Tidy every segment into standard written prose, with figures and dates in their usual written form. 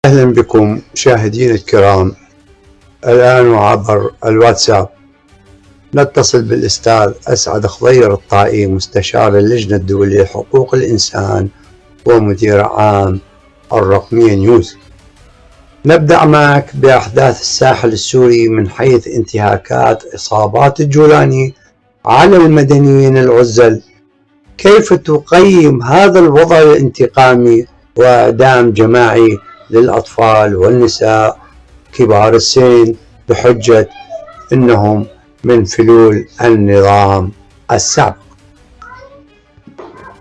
أهلا بكم مشاهدينا الكرام. الآن عبر الواتساب نتصل بالأستاذ أسعد خضير الطائي، مستشار اللجنة الدولية لحقوق الإنسان ومدير عام الرقمية نيوز. نبدأ معك بأحداث الساحل السوري من حيث انتهاكات إصابات الجولاني على المدنيين العزل. كيف تقيم هذا الوضع الانتقامي وإعدام جماعي للأطفال والنساء كبار السن بحجة أنهم من فلول النظام السابق؟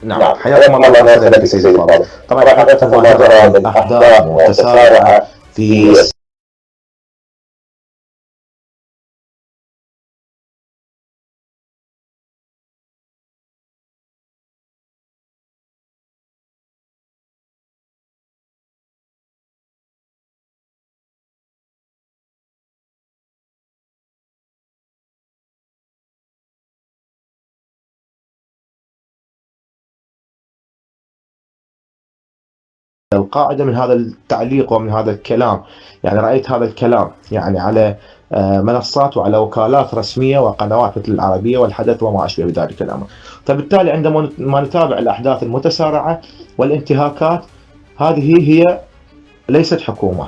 نعم، حياكم الله وسهلا سيدي الفاضل. طبعا حقيقة ما نرى من أحداث متسارعة في القاعدة من هذا التعليق ومن هذا الكلام. يعني رأيت هذا الكلام يعني على منصات وعلى وكالات رسمية وقنوات مثل العربية والحدث وما أشبه بذلك الأمر. فبالتالي عندما نتابع الأحداث المتسارعة والانتهاكات، هذه هي ليست حكومة،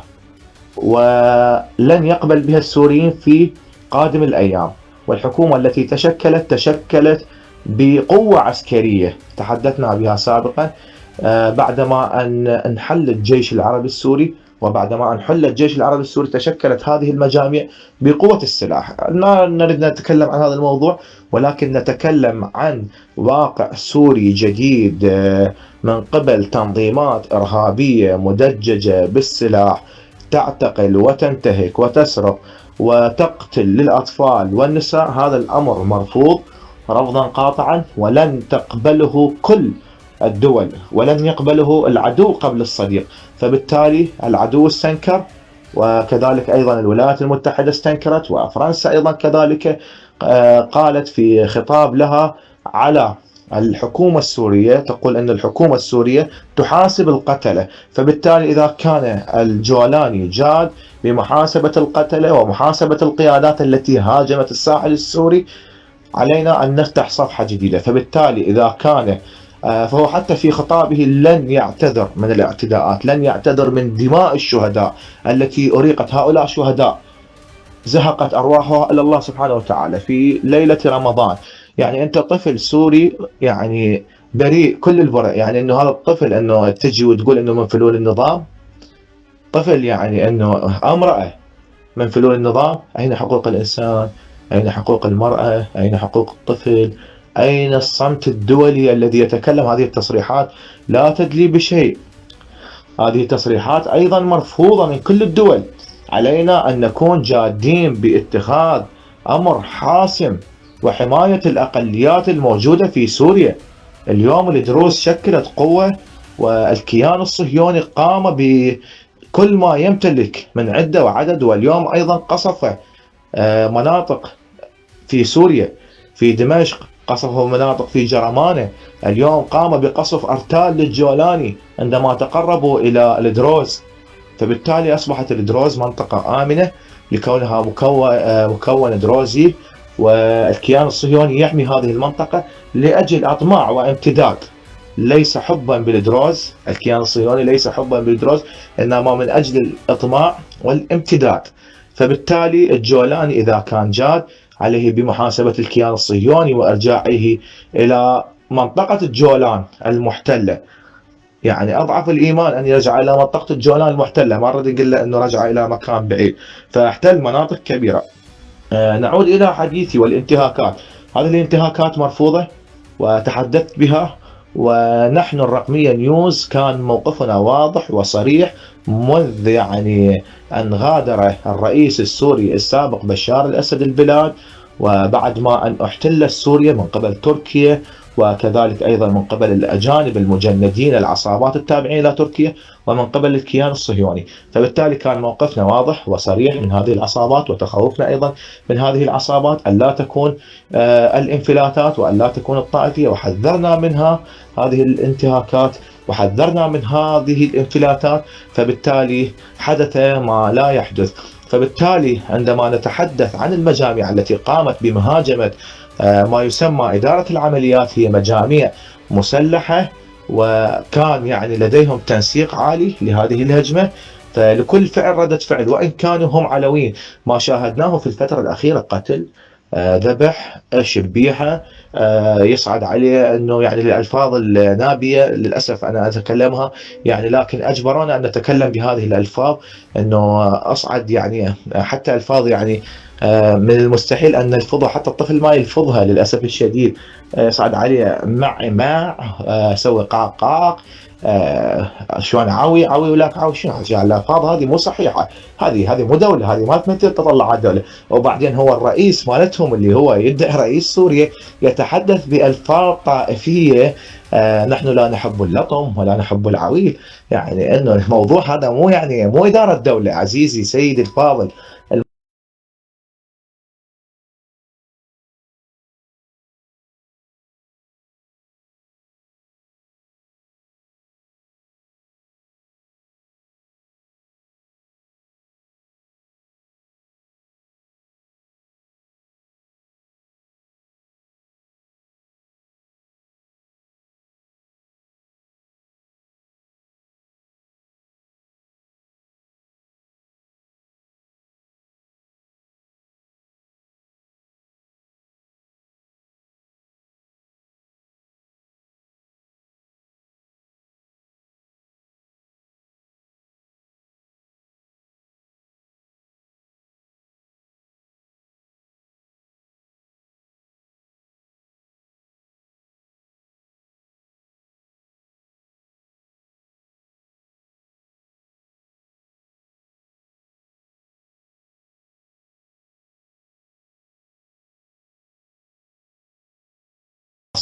ولن يقبل بها السوريين في قادم الأيام. والحكومة التي تشكلت بقوة عسكرية تحدثنا بها سابقا، بعدما أن انحل الجيش العربي السوري، وبعدما أن حل الجيش العربي السوري تشكلت هذه المجاميع بقوة السلاح. نريد نتكلم عن هذا الموضوع، ولكن نتكلم عن واقع سوري جديد من قبل تنظيمات إرهابية مدججة بالسلاح، تعتقل وتنتهك وتسرق وتقتل للأطفال والنساء. هذا الأمر مرفوض رفضا قاطعا، ولن تقبله كل الدول، ولن يقبله العدو قبل الصديق. فبالتالي العدو استنكر، وكذلك أيضا الولايات المتحدة استنكرت، وفرنسا أيضا كذلك قالت في خطاب لها على الحكومة السورية، تقول أن الحكومة السورية تحاسب القتلة. فبالتالي إذا كان الجولاني جاد بمحاسبة القتلة ومحاسبة القيادات التي هاجمت الساحل السوري، علينا أن نفتح صفحة جديدة. فبالتالي إذا كان فهو حتى في خطابه لن يعتذر من الاعتداءات، لن يعتذر من دماء الشهداء التي أريقت. هؤلاء شهداء زهقت أرواحها إلى الله سبحانه وتعالى في ليلة رمضان. يعني أنت طفل سوري يعني بريء كل البراء، يعني أنه هذا الطفل أنه تجي وتقول أنه من فلول النظام، طفل يعني أنه امرأة من فلول النظام. أين حقوق الإنسان؟ أين حقوق المرأة؟ أين حقوق الطفل؟ أين الصمت الدولي الذي يتكلم؟ هذه التصريحات لا تدلي بشيء، هذه التصريحات أيضا مرفوضة من كل الدول. علينا أن نكون جادين باتخاذ أمر حاسم وحماية الأقليات الموجودة في سوريا. اليوم الدروز شكلت قوة، والكيان الصهيوني قام بكل ما يمتلك من عدة وعدد، واليوم أيضا قصف مناطق في سوريا، في دمشق قصفوا مناطق في جرمانة. اليوم قام بقصف أرتال للجولاني عندما تقربوا إلى الدروز. فبالتالي أصبحت الدروز منطقة آمنة لكونها مكون دروزي، والكيان الصهيوني يحمي هذه المنطقة لأجل أطماع وامتداد، ليس حبا بالدروز. الكيان الصهيوني ليس حبا بالدروز، إنما من أجل الإطماع والامتداد. فبالتالي الجولاني إذا كان جاد عليه بمحاسبة الكيان الصهيوني وإرجاعه إلى منطقة الجولان المحتلة. يعني أضعف الإيمان أن يرجع إلى منطقة الجولان المحتلة، ما رد يقول له أنه رجع إلى مكان بعيد، فاحتل مناطق كبيرة. نعود إلى حديثي والانتهاكات. هذه الانتهاكات مرفوضة وتحدثت بها، ونحن الرقمية نيوز كان موقفنا واضح وصريح منذ يعني أن غادر الرئيس السوري السابق بشار الأسد البلاد، وبعد ما أن احتلت سوريا من قبل تركيا وكذلك أيضا من قبل الأجانب المجندين العصابات التابعين إلى تركيا، ومن قبل الكيان الصهيوني. فبالتالي كان موقفنا واضح وصريح من هذه العصابات، وتخوفنا أيضا من هذه العصابات أن لا تكون الانفلاتات وأن لا تكون الطائفية، وحذرنا منها هذه الانتهاكات وحذرنا من هذه الانفلاتات. فبالتالي حدث ما لا يحدث. فبالتالي عندما نتحدث عن المجاميع التي قامت بمهاجمة ما يسمى إدارة العمليات، هي مجاميع مسلحة، وكان يعني لديهم تنسيق عالي لهذه الهجمة. فلكل فعل ردة فعل، وإن كانوا هم علويين. ما شاهدناه في الفترة الأخيرة قتل، ذبح، شبيحة، يصعد عليه أنه يعني الألفاظ النابية للأسف أنا أتكلمها يعني، لكن أجبرونا أن نتكلم بهذه الألفاظ، أنه أصعد يعني حتى ألفاظ يعني من المستحيل أن نلفظها، حتى الطفل ما يلفظها للأسف الشديد. يصعد عليه مع سوي قاق شلون عوي ولك عوي شنو يعني. الألفاظ هذه مو صحيحة، هذه مو دولة، هذه ما تمثل تطلعات دولة. وبعدين هو الرئيس مالتهم اللي هو يدعي رئيس سوريا يتحدث بألفاظ طائفية، نحن لا نحب اللطم ولا نحب العويل. يعني انه الموضوع هذا مو إدارة دولة عزيزي سيدي الفاضل.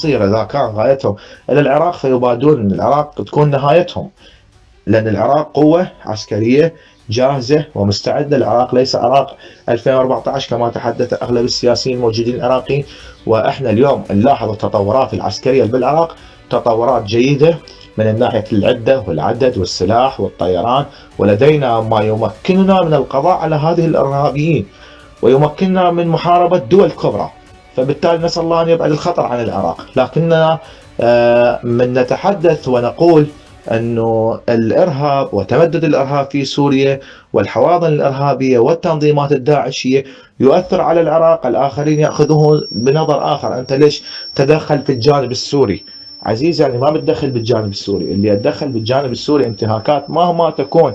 إذا كان غايتهم إلى العراق فيبادون العراق تكون نهايتهم، لأن العراق قوة عسكرية جاهزة ومستعدة. العراق ليس عراق 2014 كما تحدث أغلب السياسيين الموجودين العراقيين. وإحنا اليوم نلاحظ التطورات العسكرية بالعراق تطورات جيدة من ناحية العدة والعدد والسلاح والطيران، ولدينا ما يمكننا من القضاء على هذه الإرهابيين ويمكننا من محاربة دول كبرى. فبالتالي نسأل الله أن يبعد الخطر عن العراق. لكننا من نتحدث ونقول أنه الإرهاب وتمدد الإرهاب في سوريا والحواضن الإرهابية والتنظيمات الداعشية يؤثر على العراق، الآخرين يأخذوه بنظر آخر. أنت ليش تدخل في الجانب السوري؟ عزيز يعني ما بتدخل بالجانب السوري، اللي يتدخل بالجانب السوري انتهاكات مهما تكون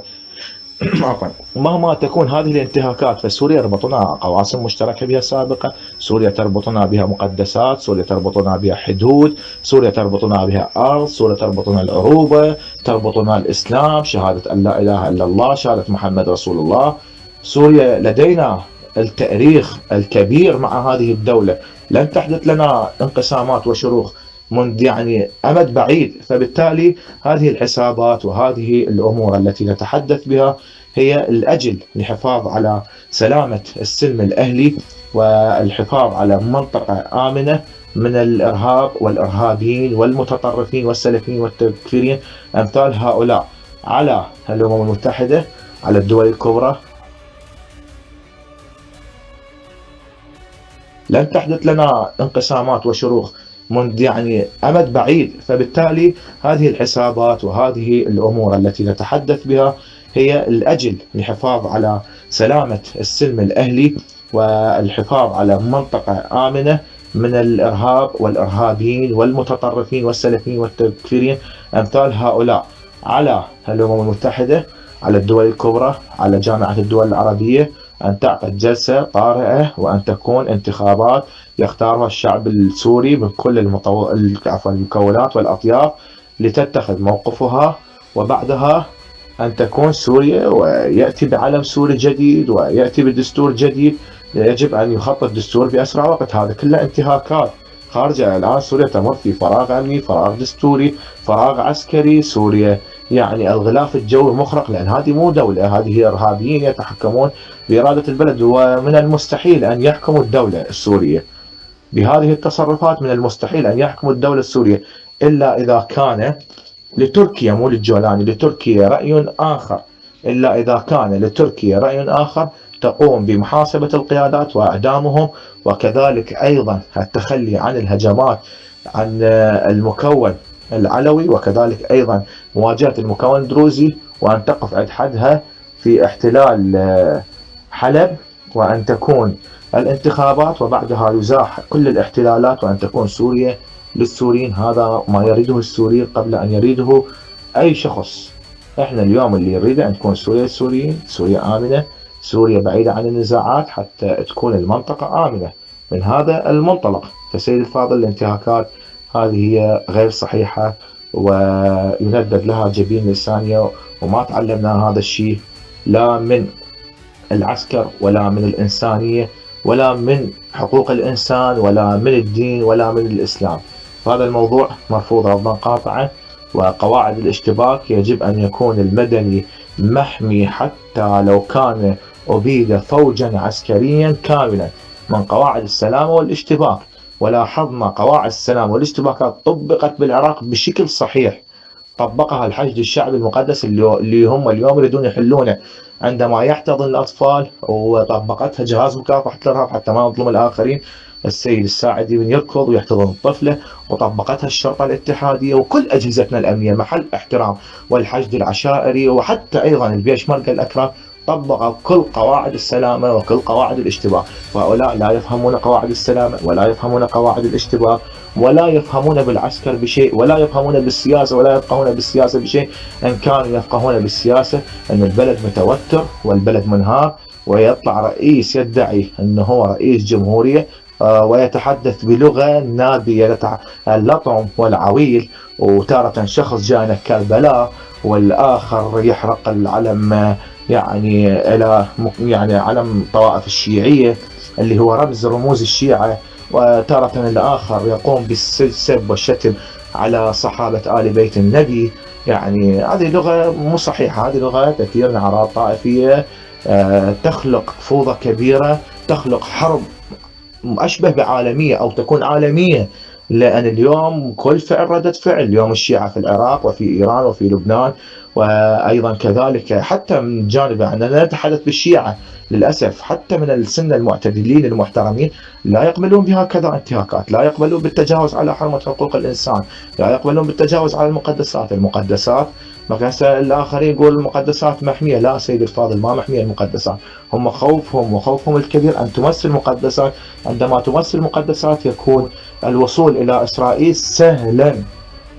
مهما تكون هذه الانتهاكات. فسوريا يربطنا قواسم مشتركة بها سابقة، سوريا تربطنا بها مقدسات، سوريا تربطنا بها حدود، سوريا تربطنا بها أرض، سوريا تربطنا العروبة، تربطنا الإسلام، شهادة أن لا إله إلا الله، شهادة محمد رسول الله. سوريا لدينا التاريخ الكبير مع هذه الدولة، لن تحدث لنا انقسامات وشروخ منذ يعني أمد بعيد. فبالتالي هذه الحسابات وهذه الأمور التي نتحدث بها هي الأجل للحفاظ على سلامة السلم الأهلي والحفاظ على منطقة آمنة من الإرهاب والإرهابيين والمتطرفين والسلفيين والتكفيرين أمثال هؤلاء، على الأمم المتحدة، على الدول الكبرى. لن تحدث لنا انقسامات وشروخ منذ يعني أمد بعيد. فبالتالي هذه الحسابات وهذه الأمور التي نتحدث بها هي الأجل للحفاظ على سلامة السلم الأهلي والحفاظ على منطقة آمنة من الإرهاب والإرهابيين والمتطرفين والسلفيين والتكفيرين أمثال هؤلاء، على الأمم المتحدة، على الدول الكبرى، على جامعة الدول العربية أن تعقد جلسة طارئة وأن تكون انتخابات يختارها الشعب السوري من كل المكونات والأطياف لتتخذ موقفها، وبعدها أن تكون سوريا ويأتي بعلم سوري جديد ويأتي بدستور جديد. يجب أن يخطط دستور بأسرع وقت. هذا كله انتهاكات خارجة. الآن سوريا تمر في فراغ أمني، فراغ دستوري، فراغ عسكري. سوريا يعني الغلاف الجوي مخرق، لأن هذه مو دولة، هذه هي إرهابيين يتحكمون بإرادة البلد، ومن المستحيل أن يحكموا الدولة السورية بهذه التصرفات. من المستحيل أن يحكموا الدولة السورية إلا إذا كان لتركيا، مو للجولاني، لتركيا رأي آخر، إلا إذا كان لتركيا رأي آخر تقوم بمحاسبة القيادات وإعدامهم، وكذلك أيضا التخلي عن الهجمات عن المكون العلوي، وكذلك أيضا مواجهة المكون الدروزي، وأن تقف عند حدها في احتلال حلب، وأن تكون الانتخابات وبعدها يزاح كل الاحتلالات، وأن تكون سوريا للسوريين. هذا ما يريده السوريين قبل أن يريده أي شخص. احنا اليوم اللي نريده أن تكون سوريا للسوريين، سوريا آمنة، سوريا بعيدة عن النزاعات، حتى تكون المنطقة آمنة من هذا المنطلق. فسيد الفاضل، الانتهاكات هذه هي غير صحيحة ويندد لها جبين لسانية، وما تعلمنا هذا الشيء لا من العسكر ولا من الإنسانية ولا من حقوق الإنسان ولا من الدين ولا من الإسلام. هذا الموضوع مرفوض رفضا قاطعا. وقواعد الاشتباك يجب أن يكون المدني محمي، حتى لو كان أبيد فوجا عسكريا كاملا، من قواعد السلام والاشتباك. ولاحظنا قواعد السلام والاشتباكات طبقت بالعراق بشكل صحيح، طبقها الحشد الشعبي المقدس اللي هم اليوم يريدون يحلونه عندما يحتضن الأطفال، وطبقتها جهاز مكافحة الإرهاب حتى ما نظلم الآخرين، السيد الساعدي من يركض ويحتضن الطفلة، وطبقتها الشرطة الاتحادية وكل أجهزتنا الأمنية محل احترام، والحشد العشائري، وحتى أيضا البيشمركة الأكرام طبقوا كل قواعد السلامة وكل قواعد الاشتباك. فهؤلاء لا يفهمون قواعد السلامة ولا يفهمون قواعد الاشتباك ولا يفهمون بالعسكر بشيء ولا يفهمون بالسياسة ولا يفقهون بالسياسة بشيء. إن كانوا يفقهون بالسياسة أن البلد متوتر والبلد منهار، ويطلع رئيس يدعي أنه هو رئيس جمهورية ويتحدث بلغة نابية، اللطم والعويل، وتارة شخص جاء كربلاء والآخر يحرق العلم يعني إلى يعني علم طوائف الشيعية اللي هو رمز رموز الشيعة، وتارة الآخر يقوم بالسب والشتم على صحابة آل بيت النبي. يعني هذه لغة مو صحيحة، هذه لغة تثير نعرات طائفية، تخلق فوضى كبيرة، تخلق حرب أشبه بعالمية أو تكون عالمية. لأن اليوم كل فعل ردة فعل، اليوم الشيعة في العراق وفي إيران وفي لبنان، وأيضا كذلك حتى من جانب أننا نتحدث بالشيعة للأسف، حتى من السنة المعتدلين المحترمين لا يقبلون بهكذا انتهاكات، لا يقبلون بالتجاوز على حرمة حقوق الإنسان، لا يقبلون بالتجاوز على المقدسات. مثلا الآخرين يقول المقدسات محمية، لا سيد الفاضل، ما محمية المقدسات. هم خوفهم الكبير أن تمس المقدسات. عندما تمس المقدسات يكون الوصول إلى إسرائيل سهلا.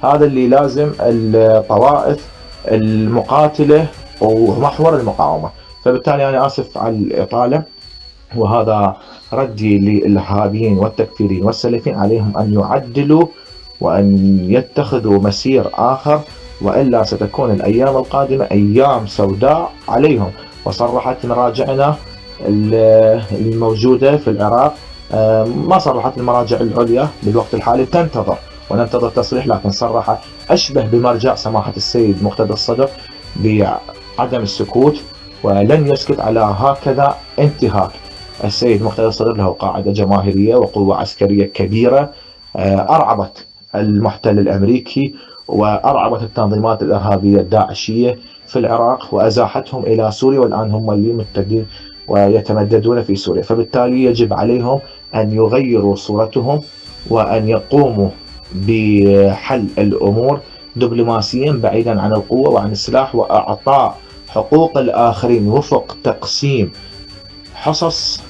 هذا اللي لازم الطوائف المقاتلة ومحور المقاومة. فبالتالي أنا آسف على الإطالة، وهذا ردي للإرهابيين والتكفيرين والسلفيين، عليهم أن يعدلوا وأن يتخذوا مسير آخر، وإلا ستكون الأيام القادمة أيام سوداء عليهم. وصرحت مراجعنا الموجودة في العراق، ما صرحت المراجع العليا بالوقت الحالي، تنتظر وننتظر تصريح، لكن صرح أشبه بمرجع سماحة السيد مقتدى الصدر بعدم السكوت، ولن يسكت على هكذا انتهاك. السيد مقتدى الصدر له قاعدة جماهيرية وقوة عسكرية كبيرة، أرعبت المحتل الأمريكي وأرعبت التنظيمات الإرهابية الداعشية في العراق وأزاحتهم إلى سوريا، والآن هم اللي متجهين ويتمددون في سوريا. فبالتالي يجب عليهم أن يغيروا صورتهم وأن يقوموا بحل الأمور دبلوماسيا بعيدا عن القوة وعن السلاح، وأعطاء حقوق الآخرين وفق تقسيم حصص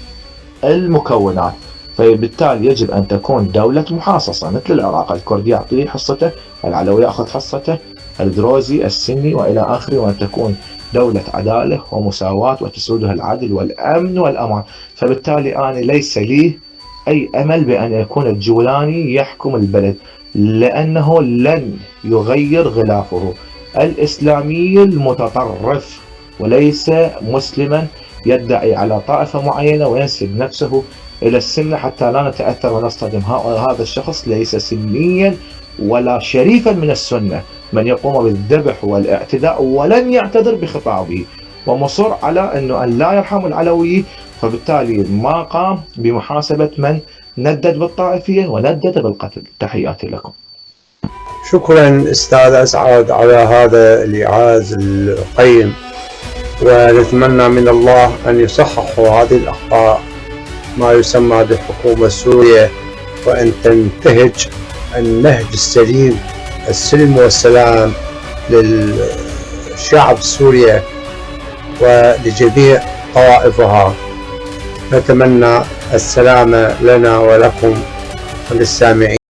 المكونات. فبالتالي يجب أن تكون دولة محاصصة مثل العراق، الكردي يعطي حصته، العلوي يأخذ حصته، الدروزي، السني وإلى آخره، وأن تكون دولة عدالة ومساواة وتسودها العدل والأمن والأمان. فبالتالي أنا ليس لي أي أمل بأن يكون الجولاني يحكم البلد، لأنه لن يغير غلافه الإسلامي المتطرف، وليس مسلما يدعي على طائفة معينة وينسب نفسه إلى السنة حتى لا نتأثر ونصطدم. هذا الشخص ليس سنيا ولا شريفا من السنة من يقوم بالذبح والاعتداء ولن يعتذر بخطابه، ومصر على أنه أن لا يرحم العلوي، فبالتالي ما قام بمحاسبة من ندد بالطائفية وندد بالقتل. تحياتي لكم. شكرا أستاذ أسعد على هذا الإيعاز القيم، ونتمنى من الله أن يصححوا هذه الأخطاء ما يسمى بالحكومة السورية، وأن تنتهج النهج السليم السلم والسلام للشعب السوري ولجميع طوائفها. نتمنى السلامة لنا ولكم وللسامعين.